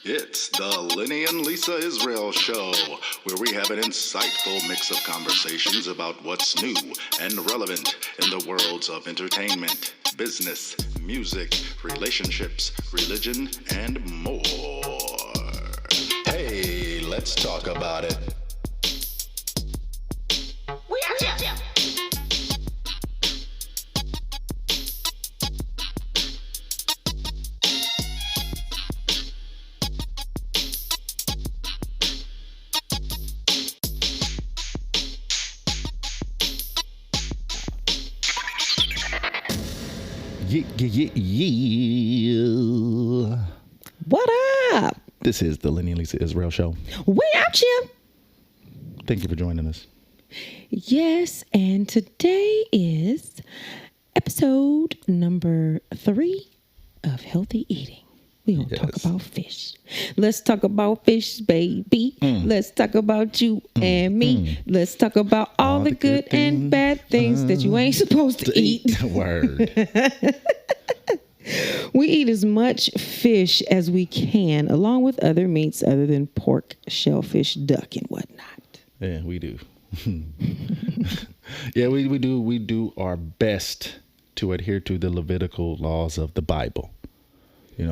It's the Lenny and Lisa Israel Show, where we have an insightful mix of conversations about what's new and relevant in the worlds of entertainment, business, music, relationships, religion, and more. Hey, let's talk about it. We are here. Yeah. What up? This is the Lenny and Lisa Israel Show. We out here. Thank you for joining us. Yes, and today is episode number 3 of Healthy Eating. We're going to talk about fish. Let's talk about fish, baby. Let's talk about you and me. Let's talk about all the good and bad things that you ain't supposed to eat. Word. We eat as much fish as we can, along with other meats other than pork, shellfish, duck, and whatnot. Yeah, we do. Yeah, we do. We do our best to adhere to the Levitical laws of the Bible. We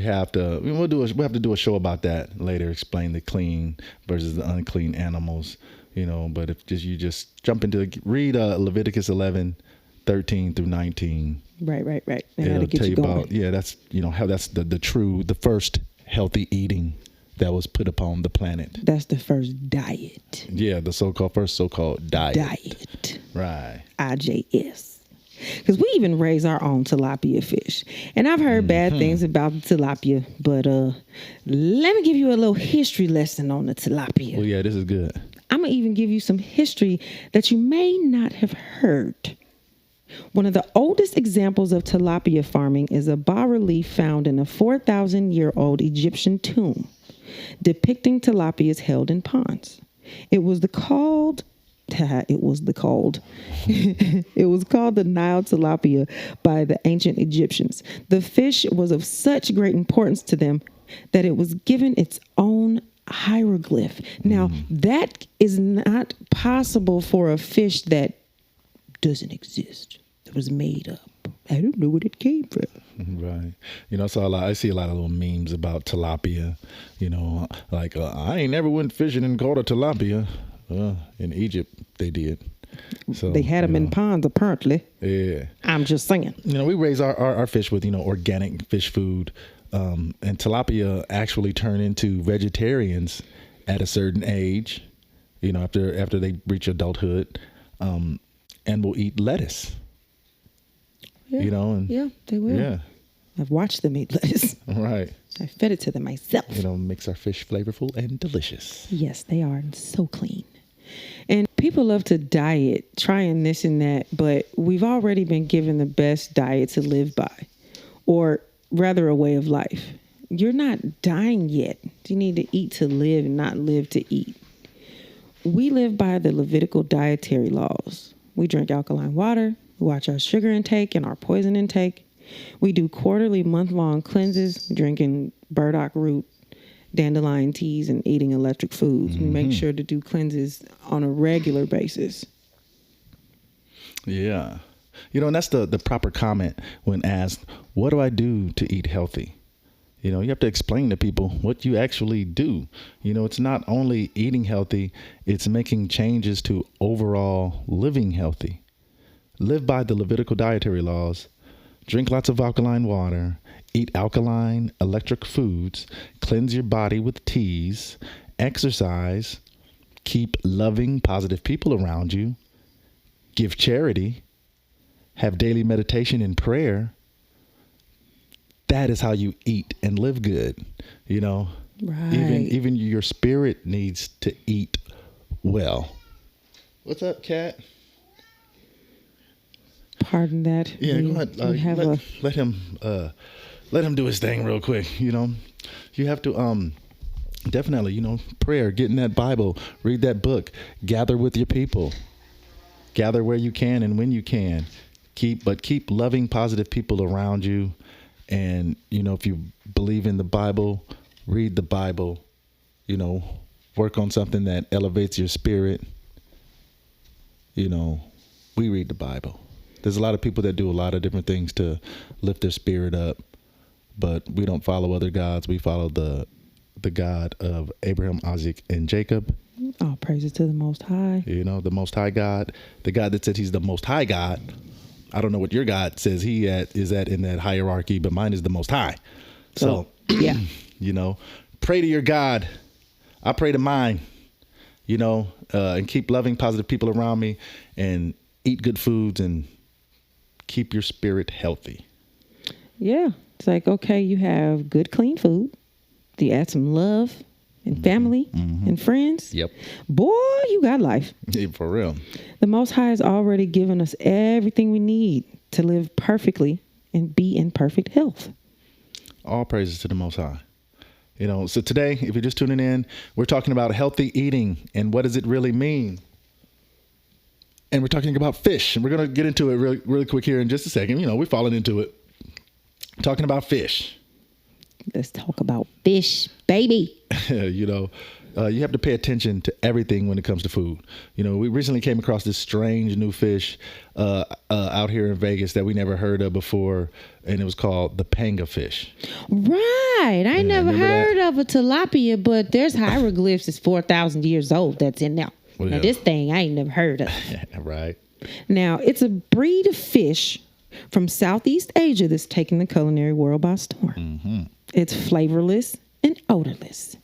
have to. We have to do a show about that later. Explain the clean versus the unclean animals. But if you just jump into read Leviticus 11:13 through 19. Right. It'll tell you about that's how that's the first healthy eating that was put upon the planet. That's the first diet. Yeah, the first so-called diet. Right. IJS. Because we even raise our own tilapia fish. And I've heard bad things about the tilapia, but let me give you a little history lesson on the tilapia. Well, yeah, this is good. I'm going to even give you some history that you may not have heard. One of the oldest examples of tilapia farming is a bas-relief found in a 4,000-year-old Egyptian tomb depicting tilapias held in ponds. It was called the Nile tilapia by the ancient Egyptians. The fish was of such great importance to them that it was given its own hieroglyph. Now, that is not possible for a fish that doesn't exist. It was made up. I don't know where it came from. Right. So I see a lot of little memes about tilapia. Like I ain't never went fishing and caught a tilapia. In Egypt, they did. So they had them in ponds, apparently. Yeah. I'm just saying. We raise our fish with, organic fish food. And tilapia actually turn into vegetarians at a certain age, after they reach adulthood, and will eat lettuce. Yeah. Yeah, they will. Yeah. I've watched them eat lettuce. Right. I fed it to them myself. Makes our fish flavorful and delicious. Yes, they are. And so clean. And people love to diet, trying this and that, but we've already been given the best diet to live by, or rather a way of life. You're not dying yet. You need to eat to live and not live to eat. We live by the Levitical dietary laws. We drink alkaline water. We watch our sugar intake and our poison intake. We do quarterly, month-long cleanses, drinking burdock root, dandelion teas, and eating electric foods. We make sure to do cleanses on a regular basis. Yeah. And that's the proper comment when asked, what do I do to eat healthy? You have to explain to people what you actually do. It's not only eating healthy, it's making changes to overall living healthy. Live by the Levitical dietary laws, drink lots of alkaline water, eat alkaline electric foods, cleanse your body with teas, exercise, keep loving, positive people around you, give charity, have daily meditation and prayer. That is how you eat and live good. Right. Even your spirit needs to eat well. What's up, Cat? Pardon that. Yeah, go ahead. Let him do his thing real quick. You have to definitely, prayer, get in that Bible, read that book, gather with your people, gather where you can and when you can. Keep loving, positive people around you. And, if you believe in the Bible, read the Bible, work on something that elevates your spirit, we read the Bible. There's a lot of people that do a lot of different things to lift their spirit up, but we don't follow other gods. We follow the God of Abraham, Isaac, and Jacob. All praises to the Most High. The Most High God, the God that said he's the Most High God. I don't know what your God says he is at in that hierarchy, but mine is the Most High. So yeah, pray to your God. I pray to mine, and keep loving positive people around me and eat good foods and keep your spirit healthy. Yeah. It's like, okay, you have good, clean food. You add some love and family and friends. Yep. Boy, you got life. Yeah, for real. The Most High has already given us everything we need to live perfectly and be in perfect health. All praises to the Most High. So today, if you're just tuning in, we're talking about healthy eating and what does it really mean? And we're talking about fish. And we're going to get into it really, really quick here in just a second. We're falling into it. Talking about fish. Let's talk about fish, baby. You have to pay attention to everything when it comes to food. We recently came across this strange new fish out here in Vegas that we never heard of before, and it was called the panga fish. Right. I never heard of a tilapia, but there's hieroglyphs that's 4,000 years old that's in there. Well, now, this thing I ain't never heard of. Right. Now, it's a breed of fish from Southeast Asia that's taking the culinary world by storm. Mm-hmm. It's flavorless and odorless,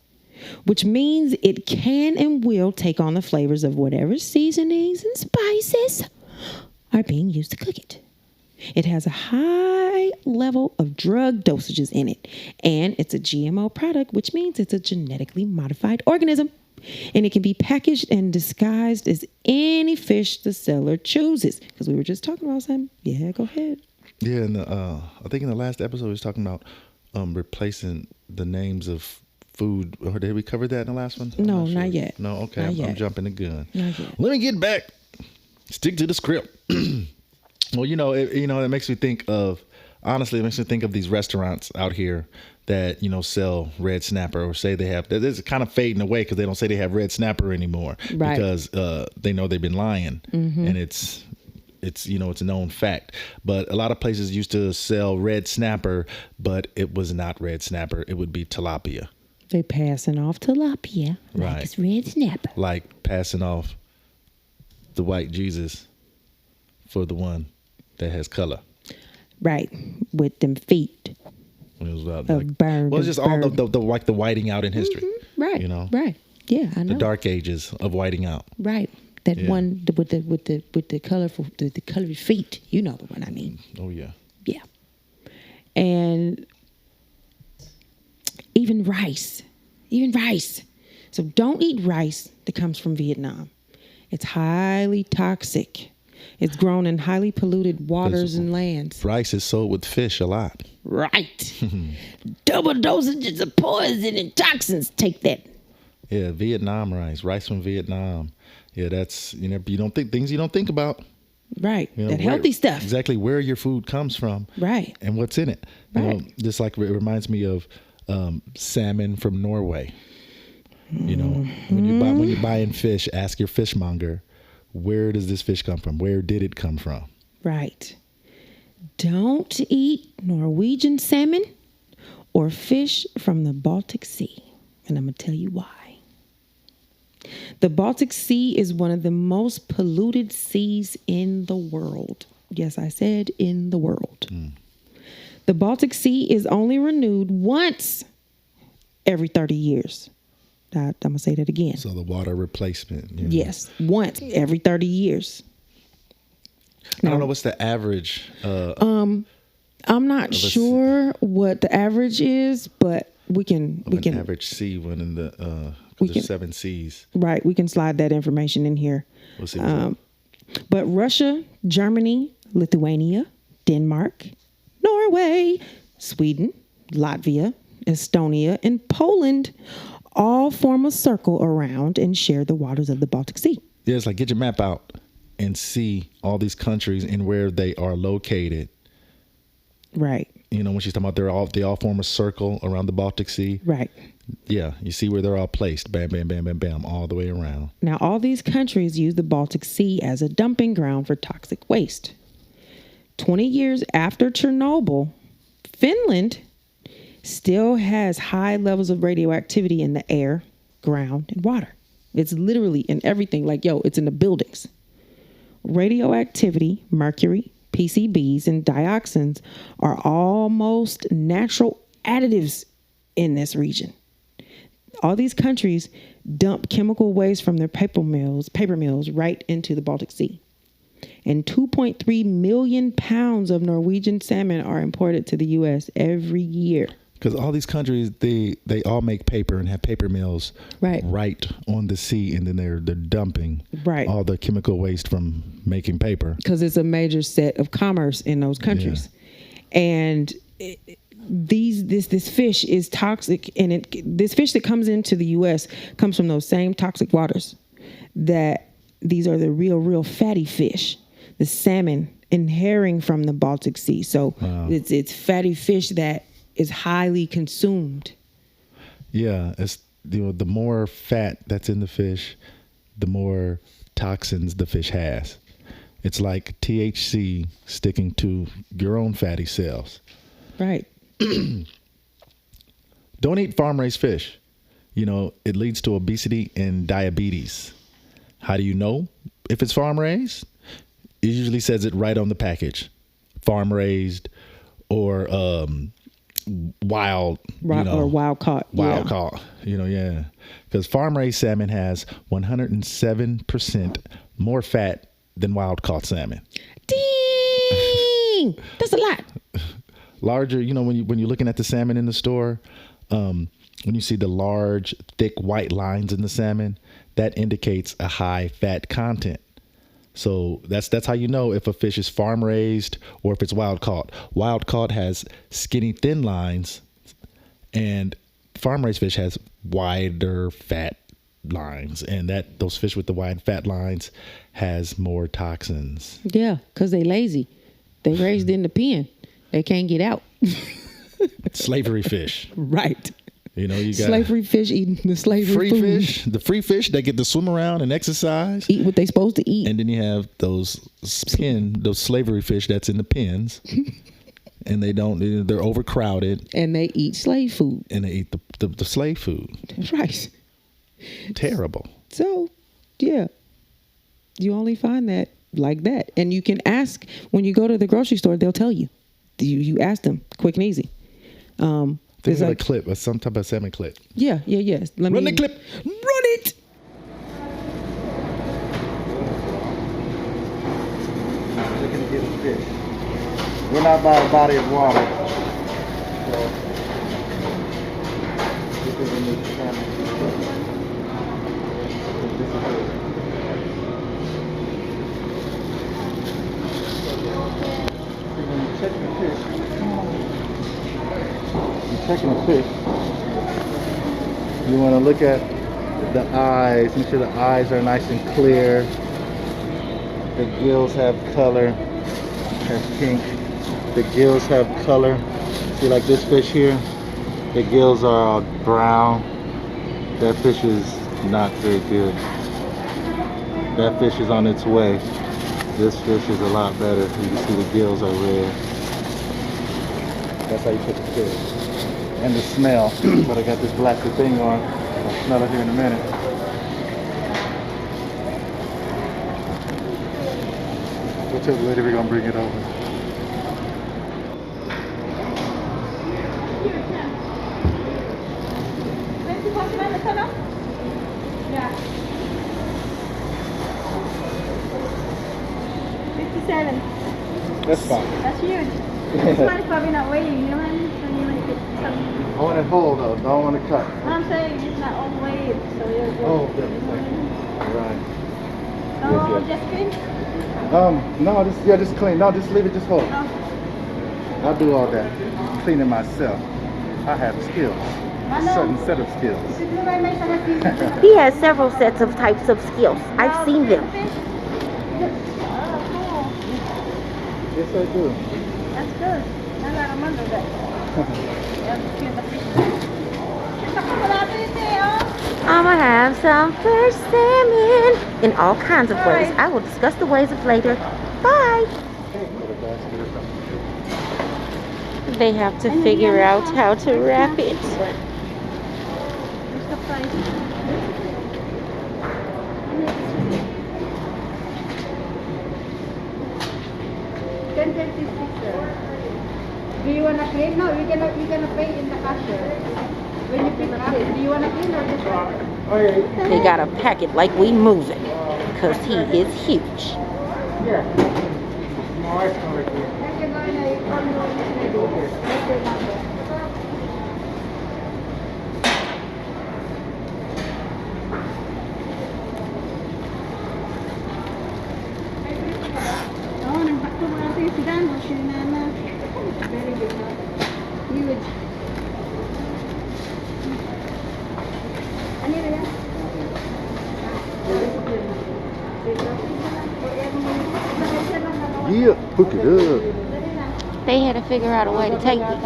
which means it can and will take on the flavors of whatever seasonings and spices are being used to cook it. It has a high level of drug dosages in it, and it's a GMO product, which means it's a genetically modified organism. And it can be packaged and disguised as any fish the seller chooses. Because we were just talking about something. Yeah, go ahead. Yeah, and I think in the last episode we was talking about replacing the names of food. Or did we cover that in the last one? No, not yet. No, okay. I'm jumping the gun. Not yet. Let me get back. Stick to the script. Well, it makes me think of, honestly, it makes me think of these restaurants out here that, sell red snapper or say they have, it's kind of fading away because they don't say they have red snapper anymore. Right. Because they know they've been lying and it's a known fact. But a lot of places used to sell red snapper, but it was not red snapper. It would be tilapia. They passing off tilapia right. like it's red snapper. Like passing off the white Jesus for the one that has color. Right. With them feet. It was burn. Well, it's just all the whiting out in history. Mm-hmm. Right. Right. Yeah, I know. The dark ages of whiting out. Right. That one with the colorful the colored feet. You know the one I mean. Oh yeah. Yeah. And even rice. So don't eat rice that comes from Vietnam. It's highly toxic. It's grown in highly polluted waters and lands. Rice is sold with fish a lot. Right. Double dosages of poison and toxins. Take that. Yeah, Vietnam rice from Vietnam. Yeah, that's, you don't think things you don't think about. Right. That healthy stuff. Exactly where your food comes from. Right. And what's in it. Right. Just like it reminds me of salmon from Norway. When you're buying fish, ask your fishmonger, where does this fish come from? Where did it come from? Right. Don't eat Norwegian salmon or fish from the Baltic Sea. And I'm going to tell you why. The Baltic Sea is one of the most polluted seas in the world. Yes, I said in the world. The Baltic Sea is only renewed once every 30 years. I'm going to say that again. So the water replacement. Yes, once every 30 years. I don't know what's the average. I'm not sure what the average is, but we can average sea one in the there's 7 seas. Right, we can slide that information in here. We'll see. But Russia, Germany, Lithuania, Denmark, Norway, Sweden, Latvia, Estonia, and Poland all form a circle around and share the waters of the Baltic Sea. Yeah, it's like get your map out and see all these countries and where they are located. Right. when she's talking about they all form a circle around the Baltic Sea. Right. Yeah, you see where they're all placed. Bam, bam, bam, bam, bam, all the way around. Now, all these countries use the Baltic Sea as a dumping ground for toxic waste. 20 years after Chernobyl, Finland still has high levels of radioactivity in the air, ground, and water. It's literally in everything. Like, it's in the buildings. Radioactivity, mercury, PCBs, and dioxins are almost natural additives in this region. All these countries dump chemical waste from their paper mills right into the Baltic Sea. And 2.3 million pounds of Norwegian salmon are imported to the U.S. every year. Because all these countries, they all make paper and have paper mills right on the sea, and then they're dumping all the chemical waste from making paper. Because it's a major set of commerce in those countries, and this fish is toxic, and this fish that comes into the U.S. comes from those same toxic waters. That these are the real fatty fish, the salmon and herring from the Baltic Sea. So it's fatty fish that is highly consumed. Yeah, it's the more fat that's in the fish, the more toxins the fish has. It's like THC sticking to your own fatty cells. Right. Don't eat farm-raised fish. It leads to obesity and diabetes. How do you know if it's farm-raised? It usually says it right on the package. Farm-raised or wildcaught. Wildcaught, because farm-raised salmon has 107% more fat than wild-caught salmon. Dang, that's a lot. Larger, when you're looking at the salmon in the store, when you see the large, thick white lines in the salmon, that indicates a high fat content. So that's how you know if a fish is farm raised or if it's wild caught. Wild caught has skinny, thin lines, and farm raised fish has wider fat lines. And those fish with the wide fat lines has more toxins. Yeah, because they lazy. They raised in the pen. They can't get out. Slavery fish. Right. You got slavery fish eating the slavery food. Fish, the free fish that get to swim around and exercise, eat what they supposed to eat, and then you have those slavery fish that's in the pens, and they're overcrowded, and they eat slave food, and they eat the slave food. Right. Terrible. So, yeah, you only find that like that, and you can ask when you go to the grocery store. They'll tell you. You ask them, quick and easy. There's a clip, or some type of salmon clip. Yeah. Run the clip. Run it. Looking to get a fish. We're not by a body of water. So, this is a new salmon. When you check the fish, checking the fish, you want to look at the eyes, make sure the eyes are nice and clear, the gills have color, have pink, the gills have color. See, like this fish here, the gills are brown. That fish is not very good. That fish is on its way. This fish is a lot better. You can see the gills are red. That's how you pick the fish. And the smell, but I got this black thing on. I'll smell it here in a minute. What's up, lady? We're gonna bring it over. Yeah. 57. That's fine. That's huge. This one is probably not weighing, you know what I mean? When you want to get some. I want it whole though. Don't want to cut. I'm saying it's not all weighed, so you're good. Oh, You know what I mean? right. No, Yes, yes. just clean? No, just clean. No, just leave it. Just hold. No. I'll do all that. Cleaning myself. I have skills. A certain set of skills. He has several sets of types of skills. I've seen them. Yes, I do. That's good. I got salmon or that? Yeah, kill the fish. I'ma have some fresh salmon in all kinds of ways. I will discuss the ways of later. Bye. They have to figure out how to wrap it. Where's the price? $10.36. Do you wanna clean? No, you're gonna pay in the cashier. When you pick up, do you wanna clean or just They gotta pack it like we moving, cause he is huge. Very good. Huge. Ano yan? Yeah, hook it up. They had to figure out a way to take it.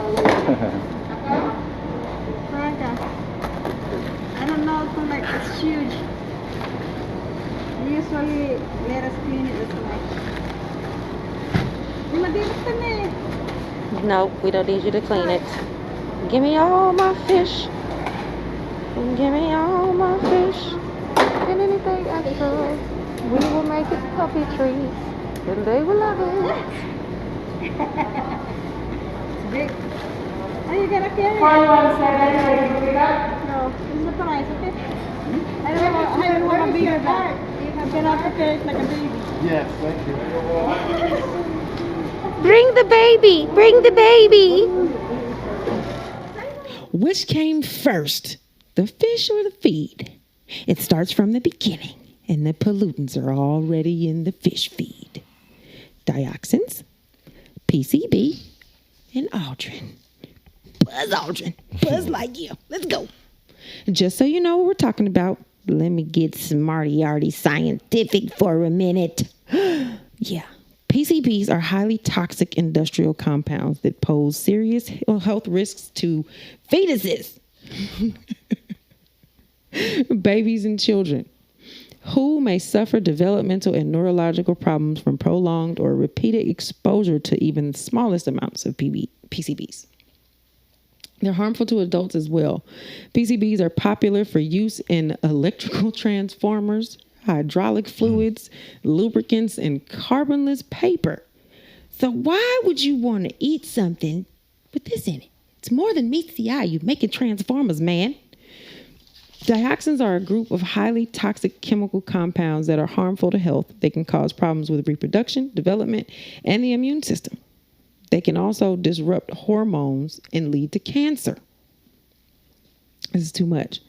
I don't know if like it's huge. They usually let us clean it this way. Nope, we don't need you to clean it. Give me all my fish. Give me all my fish. And anything extra, we will make it puppy trees. And they will love it. It's big. Are you gonna carry it? No, it's the price, okay? I don't want to be your bag. I'm gonna prepare it like a baby. Yes, thank you. Bring the baby. Bring the baby. Which came first, the fish or the feed? It starts from the beginning, and the pollutants are already in the fish feed. Dioxins, PCB, and Aldrin. Buzz Aldrin. Buzz Lightyear. Let's go. Just so you know what we're talking about, let me get smarty-arty scientific for a minute. Yeah. PCBs are highly toxic industrial compounds that pose serious health risks to fetuses, babies, and children who may suffer developmental and neurological problems from prolonged or repeated exposure to even the smallest amounts of PCBs. They're harmful to adults as well. PCBs are popular for use in electrical transformers, hydraulic fluids, lubricants, and carbonless paper. So why would you want to eat something with this in it? It's more than meets the eye. You're making transformers, man. Dioxins are a group of highly toxic chemical compounds that are harmful to health. They can cause problems with reproduction, development, and the immune system. They can also disrupt hormones and lead to cancer. This is too much.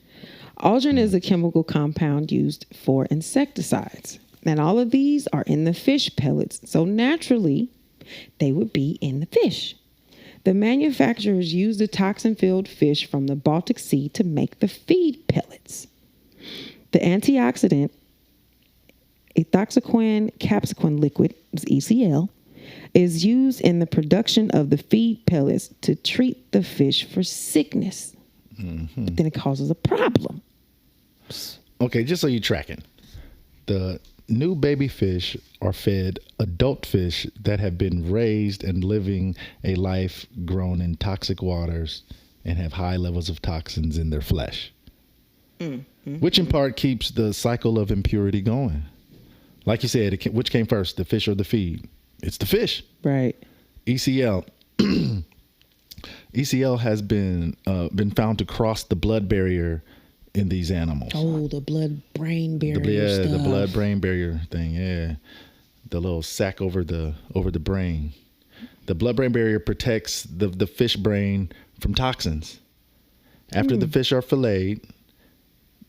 Aldrin is a chemical compound used for insecticides. And all of these are in the fish pellets. So naturally, they would be in the fish. The manufacturers use the toxin-filled fish from the Baltic Sea to make the feed pellets. The antioxidant ethoxyquin capsicum liquid, ECL, is used in the production of the feed pellets to treat the fish for sickness. Mm-hmm. But then it causes a problem. Okay, just so you're tracking, the new baby fish are fed adult fish that have been raised and living a life grown in toxic waters and have high levels of toxins in their flesh, which in part keeps the cycle of impurity going. Like you said, which came first, the fish or the feed? It's the fish. Right. ECL. ECL has been found to cross the blood barrier in these animals. Oh, the blood-brain barrier stuff. The blood-brain barrier thing, yeah. The little sac over the brain. The blood-brain barrier protects the fish brain from toxins. After the fish are filleted,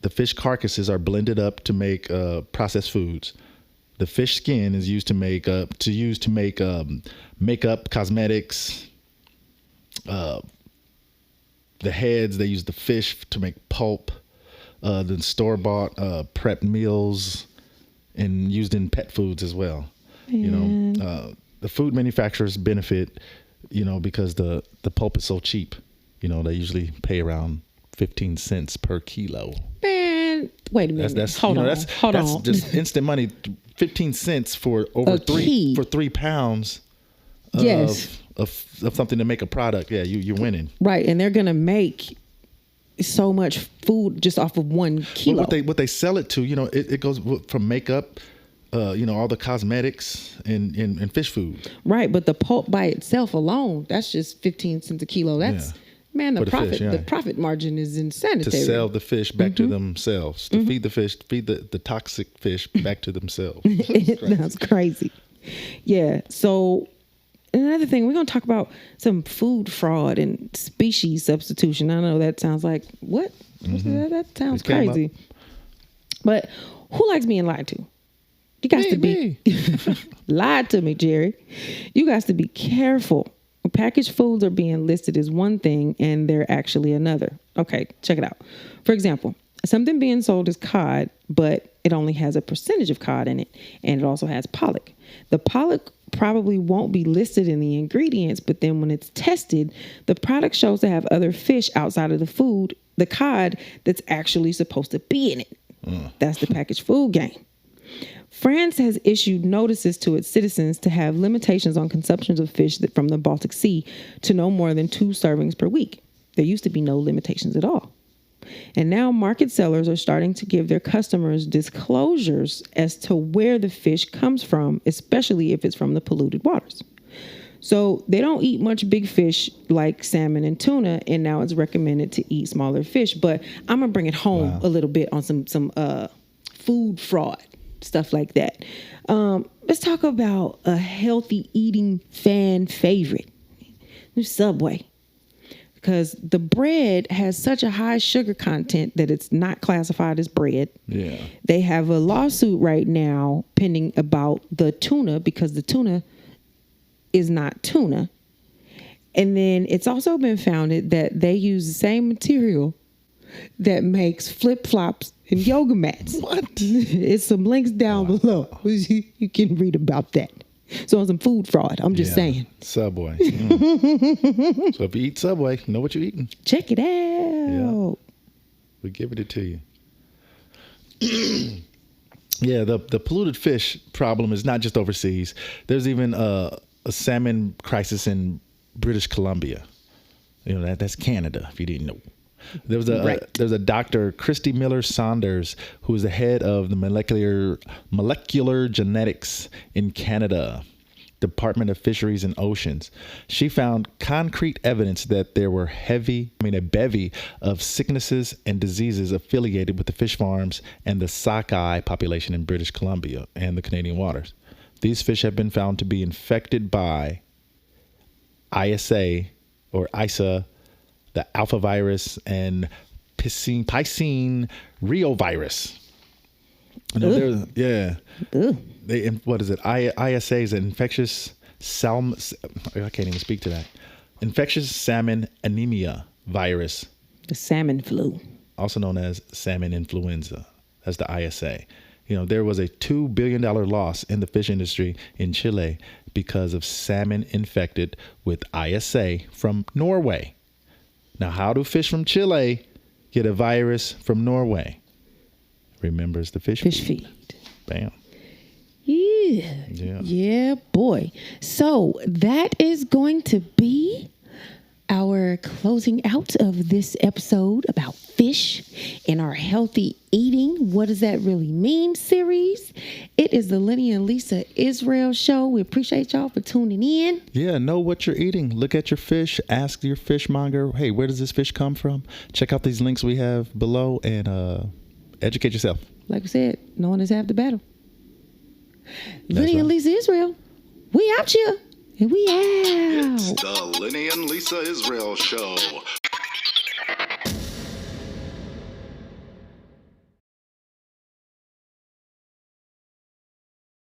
the fish carcasses are blended up to make processed foods. The fish skin is used to make makeup, cosmetics. The heads, they use the fish to make pulp. The store-bought prepped meals and used in pet foods as well. Man. You know, the food manufacturers benefit because the pulp is so cheap. They usually pay around 15 cents per kilo. Man, wait a minute. Hold on. That's just instant money. 15 cents for over 3 pounds of something to make a product. Yeah, you're winning. Right, and they're gonna make so much food just off of 1 kilo. Well, what they sell it to, it goes from makeup, all the cosmetics and fish food. Right, but the pulp by itself alone, that's just 15 cents a kilo. That's man, the profit margin is insanity. To sell the fish back to themselves, to feed the fish, feed the toxic fish back to themselves. That's crazy. Yeah. So another thing, we're going to talk about some food fraud and species substitution. I know that sounds like, what? That sounds crazy. But who likes being lied to? You got to be lied to me, Jerry. You got to be careful. Packaged foods are being listed as one thing and they're actually another. Okay, check it out. For example, something being sold as cod, but it only has a percentage of cod in it, and it also has pollock. The pollock probably won't be listed in the ingredients, but then when it's tested, the product shows to have other fish outside of the cod that's actually supposed to be in it. That's the packaged food game. France has issued notices to its citizens to have limitations on consumptions of fish from the Baltic Sea to no more than 2 servings per week. There used to be no limitations at all. And now market sellers are starting to give their customers disclosures as to where the fish comes from, especially if it's from the polluted waters. So they don't eat much big fish like salmon and tuna, and now it's recommended to eat smaller fish. But I'm going to bring it home a little bit on some food fraud. Stuff like that. Let's talk about a healthy eating fan favorite, Subway. Because the bread has such a high sugar content that it's not classified as bread. Yeah. They have a lawsuit right now pending about the tuna because the tuna is not tuna. And then it's also been founded that they use the same material that makes flip-flops and yoga mats. What? It's some links down below. You can read about that. So on some food fraud. I'm just saying. Subway. So if you eat Subway, know what you're eating. Check it out. Yeah. We're giving it to you. Yeah, the polluted fish problem is not just overseas. There's even a salmon crisis in British Columbia. That's Canada, if you didn't know. There's a Dr. Christy Miller Saunders, who is the head of the molecular genetics in Canada, Department of Fisheries and Oceans. She found concrete evidence that there were a bevy of sicknesses and diseases affiliated with the fish farms and the sockeye population in British Columbia and the Canadian waters. These fish have been found to be infected by ISA, the alpha virus, and Piscine reovirus. What is it? ISA is an infectious salmon. I can't even speak to that. Infectious salmon anemia virus. The salmon flu, also known as salmon influenza. That's the ISA. There was a $2 billion loss in the fish industry in Chile because of salmon infected with ISA from Norway. Now, how do fish from Chile get a virus from Norway? Remembers the fish feed. Bam. Yeah, boy. So that is going to be our closing out of this episode about fish and our healthy eating. What does that really mean series? It is the Lenny and Lisa Israel show. We appreciate y'all for tuning in. Yeah, know what you're eating. Look at your fish. Ask your fishmonger, hey, where does this fish come from? Check out these links we have below and educate yourself. Like we said, no one has half the battle. Lenny right. and Lisa Israel, we out here. And we out. It's the Lenny and Lisa Israel show.